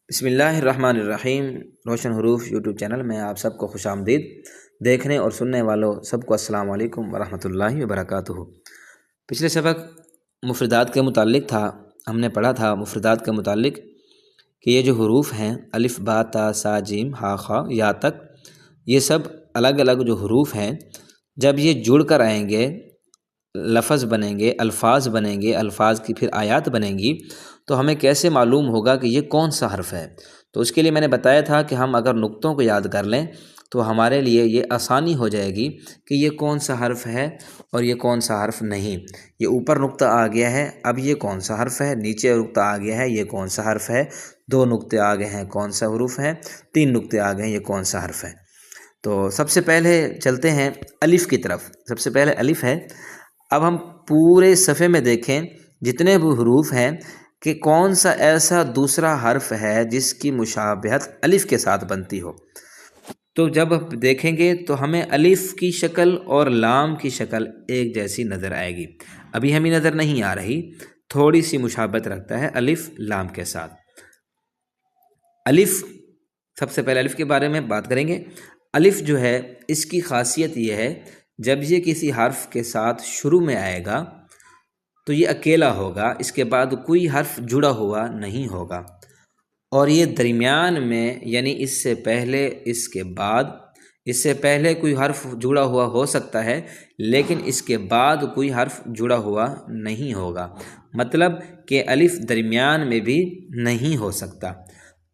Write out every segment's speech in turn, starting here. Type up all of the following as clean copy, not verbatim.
بسم اللہ الرحمن الرحیم۔ روشن حروف یوٹیوب چینل میں آپ سب کو خوش آمدید۔ دیکھنے اور سننے والوں سب کو السلام علیکم ورحمۃ اللہ وبرکاتہ۔ پچھلے سبق مفردات کے متعلق تھا، ہم نے پڑھا تھا مفردات کے متعلق کہ یہ جو حروف ہیں الف با تا سا جیم ہا خا یا تک، یہ سب الگ الگ جو حروف ہیں جب یہ جڑ کر آئیں گے لفظ بنیں گے، الفاظ بنیں گے، الفاظ کی پھر آیات بنیں گی، تو ہمیں کیسے معلوم ہوگا کہ یہ کون سا حرف ہے؟ تو اس کے لیے میں نے بتایا تھا کہ ہم اگر نقطوں کو یاد کر لیں تو ہمارے لیے یہ آسانی ہو جائے گی کہ یہ کون سا حرف ہے اور یہ کون سا حرف نہیں۔ یہ اوپر نقطہ آ گیا ہے، اب یہ کون سا حرف ہے؟ نیچے نقطہ آ گیا ہے، یہ کون سا حرف ہے؟ دو نقطے آ گئے ہیں، کون سا حروف ہے؟ تین نقطے آ گئے ہیں، یہ کون سا حرف ہے؟ تو سب سے پہلے چلتے ہیں الف کی طرف۔ سب سے پہلے الف ہے۔ اب ہم پورے صفحے میں دیکھیں جتنے بھی حروف ہیں کہ کون سا ایسا دوسرا حرف ہے جس کی مشابہت الف کے ساتھ بنتی ہو۔ تو جب دیکھیں گے تو ہمیں الف کی شکل اور لام کی شکل ایک جیسی نظر آئے گی۔ ابھی ہمیں نظر نہیں آ رہی، تھوڑی سی مشابہت رکھتا ہے الف لام کے ساتھ۔ الف، سب سے پہلے الف کے بارے میں بات کریں گے۔ الف جو ہے اس کی خاصیت یہ ہے جب یہ کسی حرف کے ساتھ شروع میں آئے گا تو یہ اکیلا ہوگا، اس کے بعد کوئی حرف جڑا ہوا نہیں ہوگا، اور یہ درمیان میں یعنی اس سے پہلے اس کے بعد، اس سے پہلے کوئی حرف جڑا ہوا ہو سکتا ہے لیکن اس کے بعد کوئی حرف جڑا ہوا نہیں ہوگا، مطلب کہ الف درمیان میں بھی نہیں ہو سکتا۔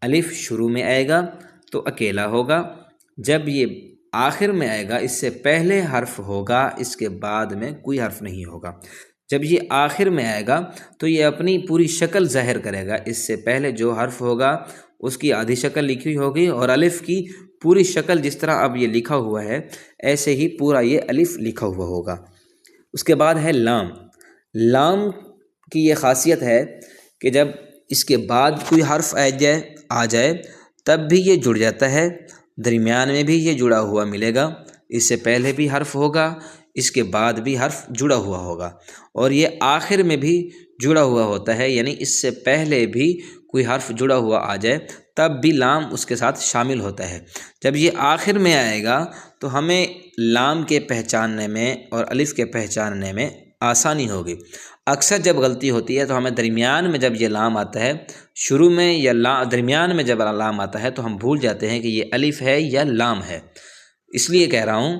الف شروع میں آئے گا تو اکیلا ہوگا، جب یہ آخر میں آئے گا اس سے پہلے حرف ہوگا، اس کے بعد میں کوئی حرف نہیں ہوگا۔ جب یہ آخر میں آئے گا تو یہ اپنی پوری شکل ظاہر کرے گا، اس سے پہلے جو حرف ہوگا اس کی آدھی شکل لکھی ہوگی، اور الف کی پوری شکل جس طرح اب یہ لکھا ہوا ہے ایسے ہی پورا یہ الف لکھا ہوا ہوگا۔ اس کے بعد ہے لام۔ لام کی یہ خاصیت ہے کہ جب اس کے بعد کوئی حرف آ جائے تب بھی یہ جڑ جاتا ہے، درمیان میں بھی یہ جڑا ہوا ملے گا، اس سے پہلے بھی حرف ہوگا، اس کے بعد بھی حرف جڑا ہوا ہوگا، اور یہ آخر میں بھی جڑا ہوا ہوتا ہے، یعنی اس سے پہلے بھی کوئی حرف جڑا ہوا آ جائے تب بھی لام اس کے ساتھ شامل ہوتا ہے۔ جب یہ آخر میں آئے گا تو ہمیں لام کے پہچاننے میں اور الف کے پہچاننے میں آسانی ہوگی۔ اکثر جب غلطی ہوتی ہے تو ہمیں درمیان میں جب یہ لام آتا ہے، شروع میں یا درمیان میں جب لام آتا ہے تو ہم بھول جاتے ہیں کہ یہ الف ہے یا لام ہے۔ اس لیے کہہ رہا ہوں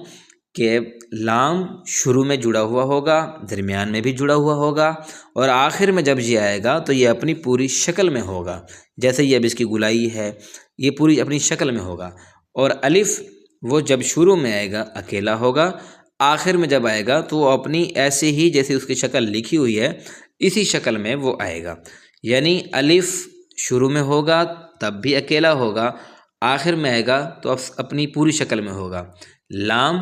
کہ لام شروع میں جڑا ہوا ہوگا، درمیان میں بھی جڑا ہوا ہوگا، اور آخر میں جب یہ آئے گا تو یہ اپنی پوری شکل میں ہوگا، جیسے یہ اب اس کی گولائی ہے، یہ پوری اپنی شکل میں ہوگا۔ اور الف وہ جب شروع میں آئے گا اکیلا ہوگا، آخر میں جب آئے گا تو وہ اپنی ایسے ہی جیسے اس کی شکل لکھی ہوئی ہے اسی شکل میں وہ آئے گا، یعنی الف شروع میں ہوگا تب بھی اکیلا ہوگا، آخر میں آئے گا تو اپنی پوری شکل میں ہوگا۔ لام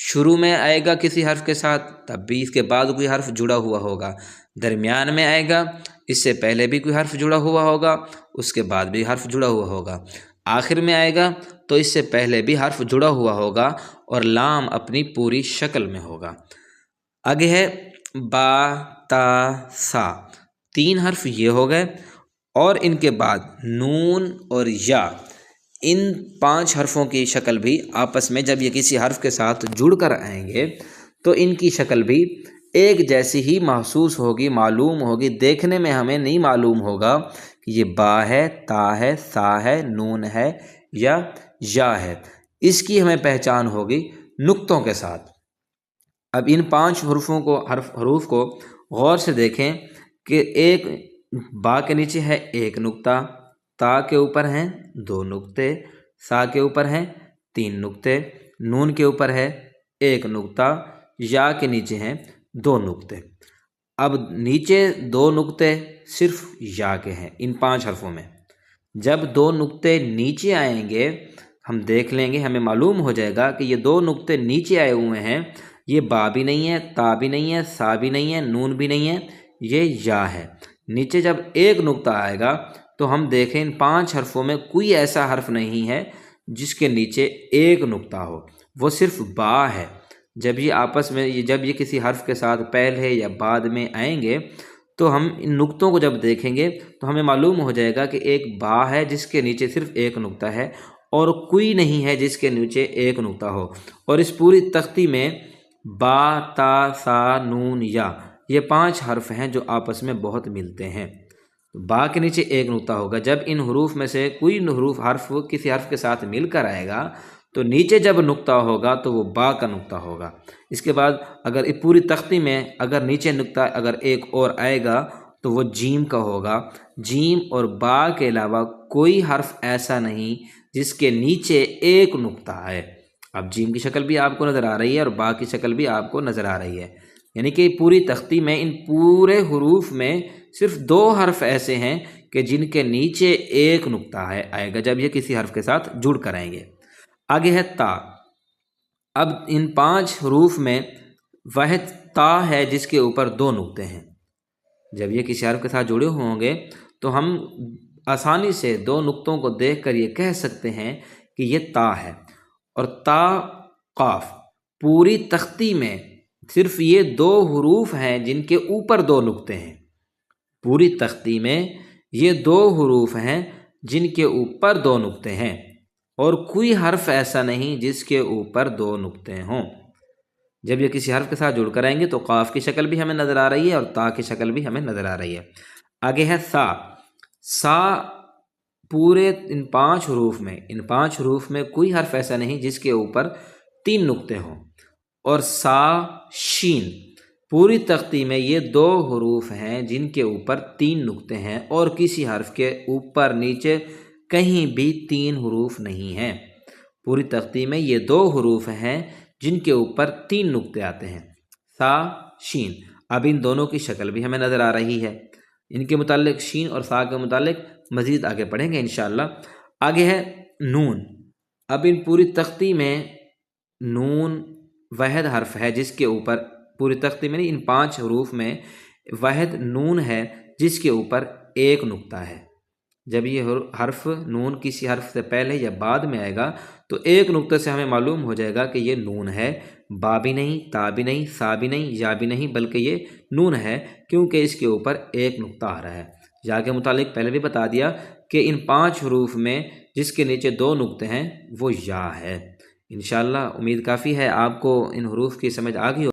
شروع میں آئے گا کسی حرف کے ساتھ تب بھی اس کے بعد کوئی حرف جڑا ہوا ہوگا، درمیان میں آئے گا اس سے پہلے بھی کوئی حرف جڑا ہوا ہوگا، اس کے بعد بھی حرف جڑا ہوا ہوگا، آخر میں آئے گا تو اس سے پہلے بھی حرف جڑا ہوا ہوگا اور لام اپنی پوری شکل میں ہوگا۔ آگے ہے با تا سا، تین حرف یہ ہو گئے، اور ان کے بعد نون اور یا، ان پانچ حرفوں کی شکل بھی آپس میں جب یہ کسی حرف کے ساتھ جڑ کر آئیں گے تو ان کی شکل بھی ایک جیسی ہی محسوس ہوگی، معلوم ہوگی، دیکھنے میں ہمیں نہیں معلوم ہوگا کہ یہ با ہے، تا ہے، سا ہے، نون ہے یا ہے، اس کی ہمیں پہچان ہوگی نقطوں کے ساتھ۔ اب ان پانچ حروف کو غور سے دیکھیں کہ ایک با کے نیچے ہے ایک نقطہ، تا کے اوپر ہیں دو نقطے، سا کے اوپر ہیں تین نقطے، نون کے اوپر ہے ایک نقطہ، یا کے نیچے ہیں دو نقطے۔ اب نیچے دو نقطے صرف یا کے ہیں ان پانچ حرفوں میں، جب دو نقطے نیچے آئیں گے ہم دیکھ لیں گے، ہمیں معلوم ہو جائے گا کہ یہ دو نقطے نیچے آئے ہوئے ہیں، یہ با بھی نہیں ہے، تا بھی نہیں ہے، سا بھی نہیں ہے، نون بھی نہیں ہے، یہ یا ہے۔ نیچے جب ایک نقطہ آئے گا تو ہم دیکھیں ان پانچ حرفوں میں کوئی ایسا حرف نہیں ہے جس کے نیچے ایک نقطہ ہو، وہ صرف با ہے۔ جب یہ آپس میں جب یہ کسی حرف کے ساتھ پہلے یا بعد میں آئیں گے تو ہم ان نقطوں کو جب دیکھیں گے تو ہمیں معلوم ہو جائے گا کہ ایک با ہے جس کے نیچے صرف ایک نقطہ ہے اور کوئی نہیں ہے جس کے نیچے ایک نقطہ ہو، اور اس پوری تختی میں با، تا، سا، نون، یا یہ 5 حرف ہیں جو آپس میں بہت ملتے ہیں۔ با کے نیچے ایک نقطہ ہوگا، جب ان حروف میں سے کوئی حرف کسی حرف کے ساتھ مل کر آئے گا تو نیچے جب نقطہ ہوگا تو وہ با کا نقطہ ہوگا۔ اس کے بعد اگر اس پوری تختی میں اگر نیچے نقطہ اگر ایک اور آئے گا تو وہ جیم کا ہوگا۔ جیم اور با کے علاوہ کوئی حرف ایسا نہیں جس کے نیچے ایک نقطہ ہے۔ اب جیم کی شکل بھی آپ کو نظر آ رہی ہے اور با کی شکل بھی آپ کو نظر آ رہی ہے، یعنی کہ پوری تختی میں ان پورے حروف میں صرف 2 حرف ایسے ہیں کہ جن کے نیچے ایک نقطہ آئے گا جب یہ کسی حرف کے ساتھ جڑ کر آئیں گے۔ آگے ہے تا۔ اب ان 5 حروف میں واحد تا ہے جس کے اوپر 2 نقطے ہیں۔ جب یہ کسی حرف کے ساتھ جڑے ہوں گے تو ہم آسانی سے 2 نقطوں کو دیکھ کر یہ کہہ سکتے ہیں کہ یہ تا ہے۔ اور تا، قاف، پوری تختی میں صرف یہ 2 حروف ہیں جن کے اوپر 2 نقطے ہیں۔ پوری تختی میں یہ 2 حروف ہیں جن کے اوپر 2 نقطے ہیں، اور کوئی حرف ایسا نہیں جس کے اوپر 2 نقطے ہوں۔ جب یہ کسی حرف کے ساتھ جڑ کر آئیں گے تو قاف کی شکل بھی ہمیں نظر آ رہی ہے اور تا کی شکل بھی ہمیں نظر آ رہی ہے۔ آگے ہے سا۔ سا پورے ان 5 حروف میں کوئی حرف ایسا نہیں جس کے اوپر 3 نقطے ہوں، اور سا، شین، پوری تختی میں یہ 2 حروف ہیں جن کے اوپر 3 نقطے ہیں، اور کسی حرف کے اوپر نیچے کہیں بھی 3 حروف نہیں ہیں۔ پوری تختی میں یہ 2 حروف ہیں جن کے اوپر 3 نقطے آتے ہیں، سا، شین۔ اب ان دونوں کی شکل بھی ہمیں نظر آ رہی ہے۔ ان کے متعلق، شین اور سا کے متعلق مزید آگے پڑھیں گے انشاءاللہ۔ آگے ہے نون۔ اب ان پوری تختی میں نون واحد حرف ہے جس کے اوپر، پوری تختی میں نہیں، ان 5 حروف میں واحد نون ہے جس کے اوپر ایک نقطہ ہے۔ جب یہ حرف نون کسی حرف سے پہلے یا بعد میں آئے گا تو ایک نقطے سے ہمیں معلوم ہو جائے گا کہ یہ نون ہے، با بھی نہیں، تا بھی نہیں، سا بھی نہیں، یا بھی نہیں، بلکہ یہ نون ہے، کیونکہ اس کے اوپر ایک نقطہ آ رہا ہے۔ یا کے متعلق پہلے بھی بتا دیا کہ ان 5 حروف میں جس کے نیچے 2 نقطے ہیں وہ یا ہے۔ انشاءاللہ امید کافی ہے آپ کو ان حروف کی سمجھ آ گئی ہو۔